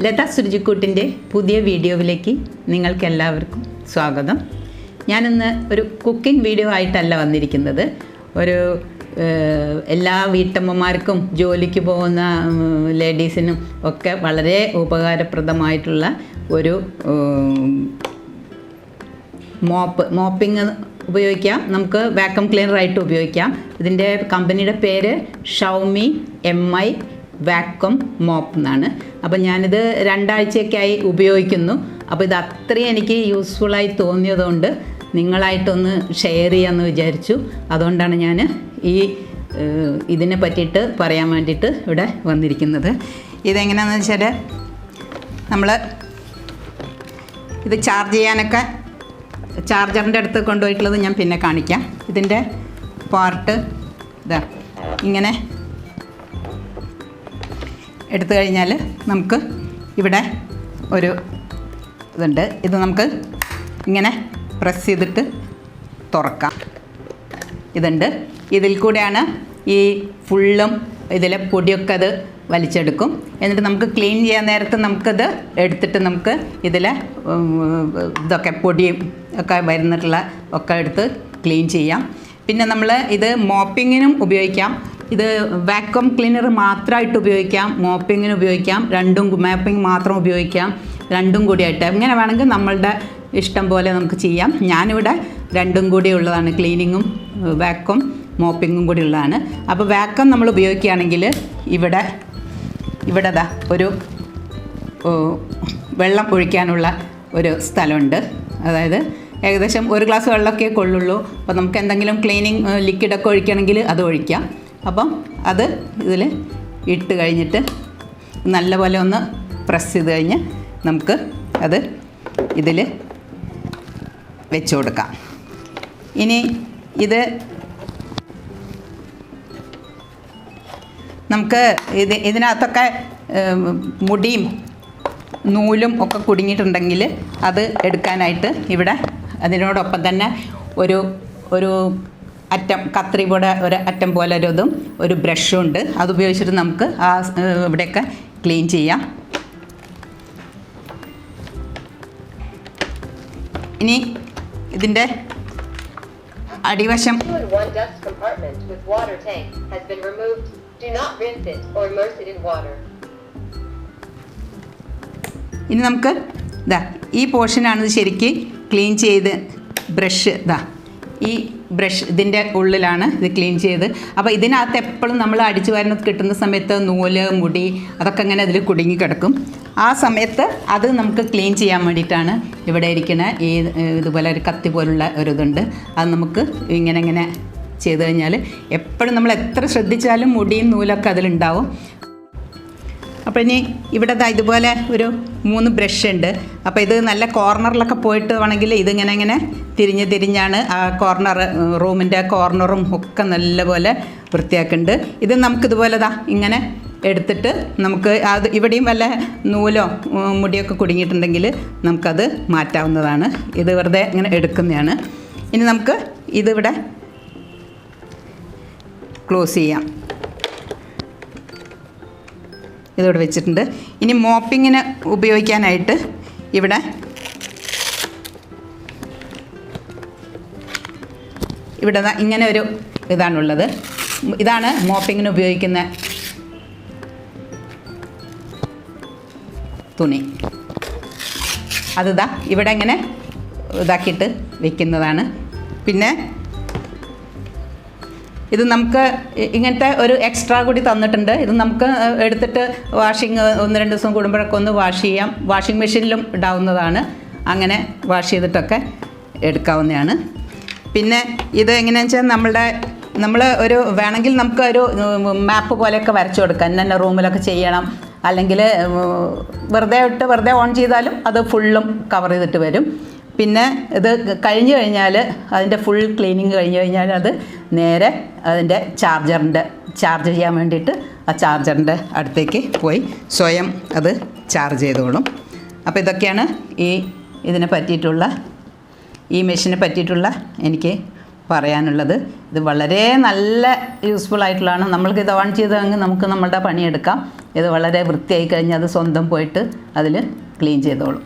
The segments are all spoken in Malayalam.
ലത സുരുചിക്കൂട്ടിൻ്റെ പുതിയ വീഡിയോയിലേക്ക് നിങ്ങൾക്കെല്ലാവർക്കും സ്വാഗതം. ഞാനിന്ന് ഒരു കുക്കിംഗ് വീഡിയോ ആയിട്ടല്ല വന്നിരിക്കുന്നത്. ഒരു എല്ലാ വീട്ടമ്മമാർക്കും ജോലിക്ക് പോകുന്ന ലേഡീസിനും ഒക്കെ വളരെ ഉപകാരപ്രദമായിട്ടുള്ള ഒരു മോപ്പിങ് ഉപയോഗിക്കാം. നമുക്ക് വാക്യൂം ക്ലീനറായിട്ട് ഉപയോഗിക്കാം. ഇതിൻ്റെ കമ്പനിയുടെ പേര് ഷൗമി MI വാക്യൂം മോപ്പ് എന്നാണ്. അപ്പോൾ ഞാനിത് 2 ആഴ്ചയൊക്കെയായി ഉപയോഗിക്കുന്നു. അപ്പോൾ ഇത് അത്രയും എനിക്ക് യൂസ്ഫുള്ളായി തോന്നിയതുകൊണ്ട് നിങ്ങളായിട്ടൊന്ന് ഷെയർ ചെയ്യാമെന്ന് വിചാരിച്ചു. അതുകൊണ്ടാണ് ഞാൻ ഇതിനെ പറ്റിയിട്ട് പറയാൻ വേണ്ടിയിട്ട് ഇവിടെ വന്നിരിക്കുന്നത്. ഇതെങ്ങനെയാണെന്ന് വെച്ചാൽ നമ്മൾ ഇത് ചാർജ് ചെയ്യാനൊക്കെ ചാർജറിൻ്റെ അടുത്ത് കൊണ്ടുപോയിട്ടുള്ളത് ഞാൻ പിന്നെ കാണിക്കാം. ഇതിൻ്റെ പാർട്ട് ഇതാ ഇങ്ങനെ എടുത്തു കഴിഞ്ഞാൽ നമുക്ക് ഇവിടെ ഒരു ഇതുണ്ട്. ഇത് നമുക്ക് ഇങ്ങനെ പ്രസ് ചെയ്തിട്ട് തുറക്കാം. ഇതുണ്ട്. ഇതിൽ കൂടെയാണ് ഈ ഫുള്ളും ഇതിലെ പൊടിയൊക്കെ അത് വലിച്ചെടുക്കും. എന്നിട്ട് നമുക്ക് ക്ലീൻ ചെയ്യാൻ നേരത്ത് നമുക്കത് എടുത്തിട്ട് നമുക്ക് ഇതിലെ ഇതൊക്കെ പൊടിയും ഒക്കെ വരുന്നിട്ടുള്ള ഒക്കെ എടുത്ത് ക്ലീൻ ചെയ്യാം. പിന്നെ നമ്മൾ ഇത് മോപ്പിങ്ങിനും ഉപയോഗിക്കാം. ഇത് വാക്യൂം ക്ലീനർ മാത്രമായിട്ട് ഉപയോഗിക്കാം, മോപ്പിങ്ങിന് ഉപയോഗിക്കാം, മോപ്പിംഗ് മാത്രം ഉപയോഗിക്കാം, രണ്ടും കൂടിയായിട്ട് എങ്ങനെ വേണമെങ്കിൽ നമ്മളുടെ ഇഷ്ടം പോലെ നമുക്ക് ചെയ്യാം. ഞാനിവിടെ രണ്ടും കൂടി ഉള്ളതാണ്, ക്ലീനിങ്ങും വാക്യൂം മോപ്പിങ്ങും കൂടി ഉള്ളതാണ്. അപ്പോൾ വാക്യൂം നമ്മൾ ഉപയോഗിക്കുകയാണെങ്കിൽ ഇവിടെ ഒരു വെള്ളം ഒഴിക്കാനുള്ള ഒരു സ്ഥലമുണ്ട്. അതായത് ഏകദേശം 1 ഗ്ലാസ് വെള്ളമൊക്കെ കൊള്ളുള്ളൂ. അപ്പോൾ നമുക്ക് എന്തെങ്കിലും ക്ലീനിങ് ലിക്വിഡൊക്കെ ഒഴിക്കണമെങ്കിൽ അത് ഒഴിക്കാം. അപ്പം അത് ഇതിൽ ഇട്ട് കഴിഞ്ഞിട്ട് നല്ലപോലെ ഒന്ന് പ്രസ് ചെയ്ത് കഴിഞ്ഞ് നമുക്ക് അത് ഇതിൽ വെച്ച് കൊടുക്കാം. ഇനി നമുക്ക് ഇതിനകത്തൊക്കെ മുടിയും നൂലും ഒക്കെ കുടുങ്ങിയിട്ടുണ്ടെങ്കിൽ അത് എടുക്കാനായിട്ട് ഇവിടെ അതിനോടൊപ്പം തന്നെ ഒരു അറ്റം കത്രി പോലെ ഒരു അറ്റം പോലെ ഒരു ബ്രഷും ഉണ്ട്. അതുപയോഗിച്ചിട്ട് നമുക്ക് ഇവിടെയൊക്കെ ക്ലീൻ ചെയ്യാം. ഇനി ഇതിൻ്റെ അടിവശം ഇനി നമുക്ക് ഈ പോർഷനാണ് ശരിക്ക് ക്ലീൻ ചെയ്ത് ബ്രഷ് ഈ ബ്രഷ് ഇതിൻ്റെ ഉള്ളിലാണ് ഇത് ക്ലീൻ ചെയ്ത്. അപ്പോൾ ഇതിനകത്ത് എപ്പോഴും നമ്മൾ അടിച്ചു വാരുന്ന കിട്ടുന്ന സമയത്ത് നൂല് മുടി അതൊക്കെ ഇങ്ങനെ അതിൽ കുടുങ്ങി കിടക്കും. ആ സമയത്ത് അത് നമുക്ക് ക്ലീൻ ചെയ്യാൻ വേണ്ടിയിട്ടാണ് ഇവിടെ ഇരിക്കുന്ന ഇതുപോലെ ഒരു കത്തി പോലുള്ള ഒരിതുണ്ട്. അത് നമുക്ക് ഇങ്ങനെ ചെയ്ത് കഴിഞ്ഞാൽ എപ്പോഴും നമ്മൾ എത്ര ശ്രദ്ധിച്ചാലും മുടിയും നൂലൊക്കെ അതിലുണ്ടാവും. അപ്പോൾ ഇനി ഇവിടെ ഇതുപോലെ ഒരു 3 ബ്രഷ് ഉണ്ട്. അപ്പോൾ ഇത് നല്ല കോർണറിലൊക്കെ പോയിട്ട് വേണമെങ്കിൽ ഇതിങ്ങനെ തിരിഞ്ഞാണ് ആ റൂമിൻ്റെ കോർണറും ഒക്കെ നല്ലപോലെ വൃത്തിയാക്കുന്നുണ്ട്. ഇത് നമുക്കിതുപോലെ ഇങ്ങനെ എടുത്തിട്ട് നമുക്ക് അത് ഇവിടെയും വല്ല നൂലോ മുടിയൊക്കെ കുടുങ്ങിയിട്ടുണ്ടെങ്കിൽ നമുക്കത് മാറ്റാവുന്നതാണ്. ഇത് വെറുതെ ഇങ്ങനെ എടുക്കുന്നതാണ്. ഇനി നമുക്ക് ഇതിവിടെ ക്ലോസ് ചെയ്യാം. ഇതിവിടെ വെച്ചിട്ടുണ്ട്. ഇനി മോപ്പിങ്ങിന് ഉപയോഗിക്കാനായിട്ട് ഇവിടെ ഇങ്ങനെ ഒരു ഇതാണുള്ളത്. ഇതാണ് മോപ്പിങ്ങിന് ഉപയോഗിക്കുന്ന തുണി. ഇവിടെ ഇങ്ങനെ ഇതാക്കിയിട്ട് വെക്കുന്നതാണ്. പിന്നെ ഇത് നമുക്ക് ഇങ്ങനത്തെ ഒരു എക്സ്ട്രാ കൂടി തന്നിട്ടുണ്ട്. ഇത് നമുക്ക് എടുത്തിട്ട് 1-2 ദിവസം കൂടുമ്പോഴൊക്കെ ഒന്ന് വാഷ് ചെയ്യാം. വാഷിംഗ് മെഷീനിലും ഇടാവുന്നതാണ്. അങ്ങനെ വാഷ് ചെയ്തിട്ടൊക്കെ എടുക്കാവുന്നതാണ്. പിന്നെ ഇത് എങ്ങനെയാണെന്ന് വെച്ചാൽ നമ്മൾ വേണമെങ്കിൽ നമുക്ക് ഒരു മാപ്പ് പോലെയൊക്കെ വരച്ചു കൊടുക്കാം. ഇന്ന റൂമിലൊക്കെ ചെയ്യണം. അല്ലെങ്കിൽ വെറുതെ ഓൺ ചെയ്താലും അത് ഫുള്ളും കവർ ചെയ്തിട്ട് വരും. പിന്നെ ഇത് കഴിഞ്ഞ് കഴിഞ്ഞാൽ അതിൻ്റെ ഫുൾ ക്ലീനിങ് കഴിഞ്ഞ് കഴിഞ്ഞാൽ അത് നേരെ അതിൻ്റെ ചാർജ് ചെയ്യാൻ വേണ്ടിയിട്ട് ആ ചാർജറിൻ്റെ അടുത്തേക്ക് പോയി സ്വയം അത് ചാർജ് ചെയ്തോളും. അപ്പോൾ ഇതൊക്കെയാണ് ഇതിനെ പറ്റിയിട്ടുള്ള ഈ മെഷീനെ പറ്റിയിട്ടുള്ള എനിക്ക് പറയാനുള്ളത്. ഇത് വളരെ നല്ല യൂസ്ഫുൾ ആയിട്ടുള്ളതാണ്. നമ്മൾക്കിത് ഓൺ ചെയ്തെങ്കിൽ നമുക്ക് നമ്മളുടെ പണിയെടുക്കാം. ഇത് വളരെ വൃത്തിയായി കഴിഞ്ഞാൽ അത് സ്വന്തം പോയിട്ട് അതിൽ ക്ലീൻ ചെയ്തോളും.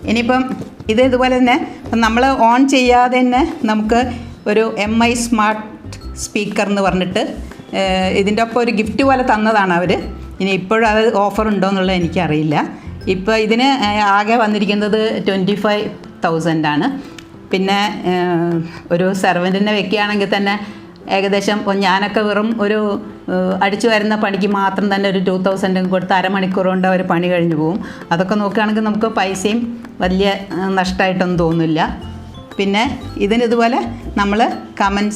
ഇനിയിപ്പം ഇത് ഇതുപോലെ തന്നെ നമ്മൾ ഓൺ ചെയ്യാതെ തന്നെ നമുക്ക് ഒരു MI സ്മാർട്ട് സ്പീക്കർ എന്ന് പറഞ്ഞിട്ട് ഇതിൻ്റെ ഒപ്പം ഒരു ഗിഫ്റ്റ് പോലെ തന്നതാണ് അവർ. ഇനി ഇപ്പോഴും അത് ഓഫർ ഉണ്ടോ എന്നുള്ളത് എനിക്കറിയില്ല. ഇപ്പോൾ ഇതിന് ആകെ വന്നിരിക്കുന്നത് 25,000 ആണ്. പിന്നെ ഒരു സെർവൻറ്റിനെ വെക്കുകയാണെങ്കിൽ തന്നെ ഏകദേശം ഇപ്പോൾ ഞാനൊക്കെ വെറും ഒരു അടിച്ചു വരുന്ന പണിക്ക് മാത്രം തന്നെ ഒരു 2,000 കൊടുത്ത് അരമണിക്കൂർ കൊണ്ട് അവർ പണി കഴിഞ്ഞ് പോകും. അതൊക്കെ നോക്കുകയാണെങ്കിൽ നമുക്ക് പൈസയും വലിയ നഷ്ടമായിട്ടൊന്നും തോന്നില്ല. പിന്നെ ഇതിനിതുപോലെ നമ്മൾ കമാൻഡ്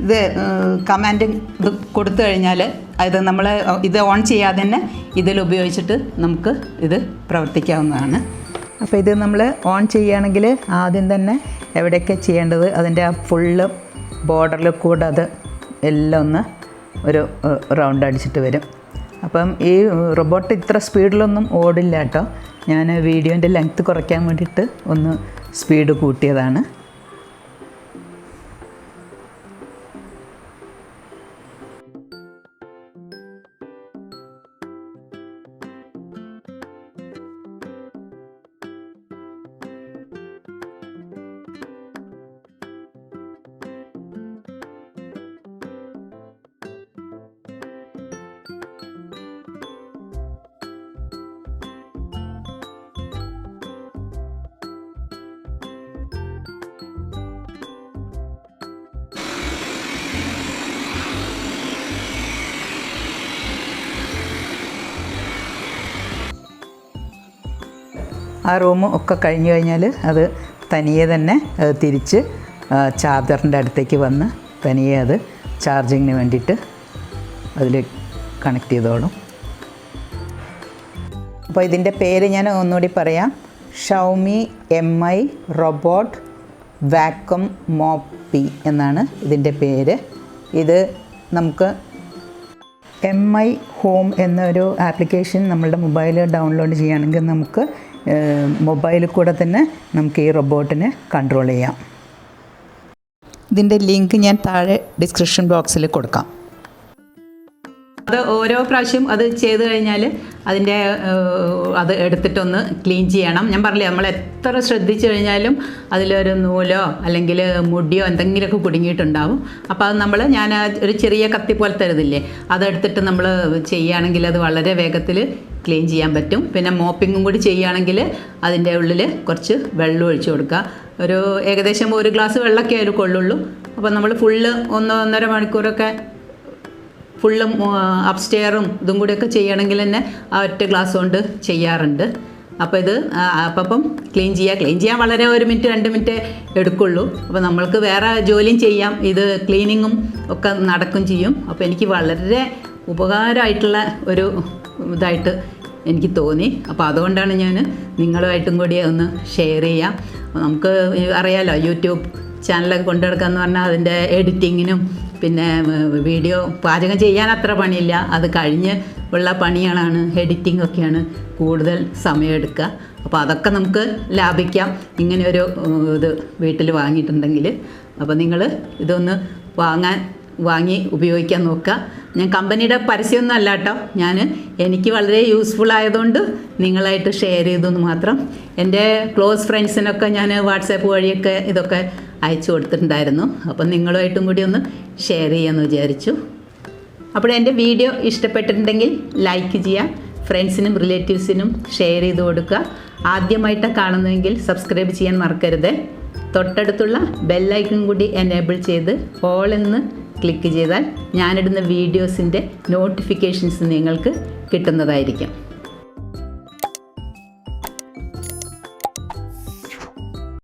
ഇത് കൊടുത്തു കഴിഞ്ഞാൽ അത് നമ്മൾ ഇത് ഓൺ ചെയ്യാതെ തന്നെ ഇതിൽ ഉപയോഗിച്ചിട്ട് നമുക്ക് ഇത് പ്രവർത്തിക്കാവുന്നതാണ്. അപ്പോൾ ഇത് നമ്മൾ ഓൺ ചെയ്യുകയാണെങ്കിൽ ആദ്യം തന്നെ എവിടെയൊക്കെ ചെയ്യേണ്ടത് അതിൻ്റെ ആ ഫുള്ള് ബോർഡറിൽ കൂടെ അത് എല്ലാം ഒന്ന് ഒരു റൗണ്ട് അടിച്ചിട്ട് വരും. അപ്പം ഈ റോബോട്ട് ഇത്ര സ്പീഡിലൊന്നും ഓടില്ല കേട്ടോ. ഞാൻ വീഡിയോൻ്റെ ലെങ്ത്ത് കുറയ്ക്കാൻ വേണ്ടിയിട്ട് ഒന്ന് സ്പീഡ് കൂട്ടിയതാണ്. ആ റൂം ഒക്കെ കഴിഞ്ഞ് കഴിഞ്ഞാൽ അത് തനിയെ തന്നെ തിരിച്ച് ചാർജറിൻ്റെ അടുത്തേക്ക് വന്ന് തനിയെ അത് ചാർജിങ്ങിന് വേണ്ടിയിട്ട് അതിൽ കണക്ട് ചെയ്തോളും. അപ്പോൾ ഇതിൻ്റെ പേര് ഞാൻ ഒന്നുകൂടി പറയാം. Xiaomi MI robot vacuum Mop-P എന്നാണ് ഇതിൻ്റെ പേര്. ഇത് നമുക്ക് MI ഹോം എന്നൊരു ആപ്ലിക്കേഷൻ നമ്മളുടെ മൊബൈലിൽ ഡൗൺലോഡ് ചെയ്യുകയാണെങ്കിൽ നമുക്ക് മൊബൈലിൽ കൂടെ തന്നെ നമുക്ക് ഈ റോബോട്ടിനെ കൺട്രോൾ ചെയ്യാം. ഇതിൻ്റെ ലിങ്ക് ഞാൻ താഴെ ഡിസ്ക്രിപ്ഷൻ ബോക്സിൽ കൊടുക്കാം. അത് ഓരോ പ്രാവശ്യം അത് ചെയ്ത് കഴിഞ്ഞാൽ അതിൻ്റെ അത് എടുത്തിട്ടൊന്ന് ക്ലീൻ ചെയ്യണം. ഞാൻ പറഞ്ഞില്ലേ, നമ്മൾ എത്ര ശ്രദ്ധിച്ചു കഴിഞ്ഞാലും അതിലൊരു നൂലോ അല്ലെങ്കിൽ മുടിയോ എന്തെങ്കിലുമൊക്കെ കുടുങ്ങിയിട്ടുണ്ടാവും. അപ്പോൾ അത് ഞാൻ ഒരു ചെറിയ കത്തി പോലത്തെ തരുന്നില്ലേ, അതെടുത്തിട്ട് നമ്മൾ ചെയ്യുകയാണെങ്കിൽ അത് വളരെ വേഗത്തിൽ ക്ലീൻ ചെയ്യാൻ പറ്റും. പിന്നെ മോപ്പിങ്ങും കൂടി ചെയ്യുകയാണെങ്കിൽ അതിൻ്റെ ഉള്ളിൽ കുറച്ച് വെള്ളം ഒഴിച്ച് കൊടുക്കുക. ഒരു ഏകദേശം 1 ഗ്ലാസ് വെള്ളമൊക്കെ അതിൽ കൊള്ളുള്ളൂ. അപ്പോൾ നമ്മൾ ഫുള്ള് 1-1.5 മണിക്കൂറൊക്കെ ഫുള്ളും അപ്സ്റ്റെയറും ഇതും കൂടിയൊക്കെ ചെയ്യണമെങ്കിൽ തന്നെ ആ ഒറ്റ ഗ്ലാസ് കൊണ്ട് ചെയ്യാറുണ്ട്. അപ്പോൾ ഇത് അപ്പം ക്ലീൻ ചെയ്യാൻ വളരെ 1 മിനിറ്റ് 2 മിനിറ്റ് എടുക്കുള്ളൂ. അപ്പോൾ നമ്മൾക്ക് വേറെ ജോലിയും ചെയ്യാം, ഇത് ക്ലീനിങ്ങും ഒക്കെ നടക്കും ചെയ്യും. അപ്പോൾ എനിക്ക് വളരെ ഉപകാരമായിട്ടുള്ള ഒരു ഇതായിട്ട് എനിക്ക് തോന്നി. അപ്പോൾ അതുകൊണ്ടാണ് ഞാൻ നിങ്ങളുമായിട്ടും കൂടി ഒന്ന് ഷെയർ ചെയ്യാം. നമുക്ക് അറിയാമല്ലോ, യൂട്യൂബ് ചാനലൊക്കെ കൊണ്ടുനടക്കാമെന്ന് പറഞ്ഞാൽ അതിൻ്റെ എഡിറ്റിങ്ങിനും പിന്നെ വീഡിയോ പാചകം ചെയ്യാൻ അത്ര പണിയില്ല. അത് കഴിഞ്ഞ് ഉള്ള പണികളാണ്, എഡിറ്റിംഗ് ഒക്കെയാണ് കൂടുതൽ സമയമെടുക്കുക. അപ്പോൾ അതൊക്കെ നമുക്ക് ലാഭിക്കാം ഇങ്ങനെ ഒരു ഇത് വീട്ടിൽ വാങ്ങിയിട്ടുണ്ടെങ്കിൽ. അപ്പോൾ നിങ്ങൾ ഇതൊന്ന് വാങ്ങി ഉപയോഗിക്കാൻ നോക്കുക. ഞാൻ കമ്പനിയുടെ പരസ്യമൊന്നും അല്ല കേട്ടോ, എനിക്ക് വളരെ യൂസ്ഫുൾ ആയതുകൊണ്ട് നിങ്ങളായിട്ട് ഷെയർ ചെയ്തെന്ന് മാത്രം. എൻ്റെ ക്ലോസ് ഫ്രണ്ട്സിനൊക്കെ ഞാൻ വാട്സാപ്പ് വഴിയൊക്കെ ഇതൊക്കെ അയച്ചു കൊടുത്തിട്ടുണ്ടായിരുന്നു. അപ്പം നിങ്ങളുമായിട്ടും കൂടി ഒന്ന് ഷെയർ ചെയ്യാമെന്ന് വിചാരിച്ചു. അപ്പോൾ എൻ്റെ വീഡിയോ ഇഷ്ടപ്പെട്ടിട്ടുണ്ടെങ്കിൽ ലൈക്ക് ചെയ്യുക, ഫ്രണ്ട്സിനും റിലേറ്റീവ്സിനും ഷെയർ ചെയ്ത് കൊടുക്കുക. ആദ്യമായിട്ടാണ് കാണുന്നതെങ്കിൽ സബ്സ്ക്രൈബ് ചെയ്യാൻ മറക്കരുത്. തൊട്ടടുത്തുള്ള ബെല്ലൈക്കൺ കൂടി എനേബിൾ ചെയ്ത് ഓൾ എന്ന് ക്ലിക്ക് ചെയ്താൽ ഞാനിടുന്ന വീഡിയോസിൻ്റെ നോട്ടിഫിക്കേഷൻസ് നിങ്ങൾക്ക് കിട്ടുന്നതായിരിക്കും.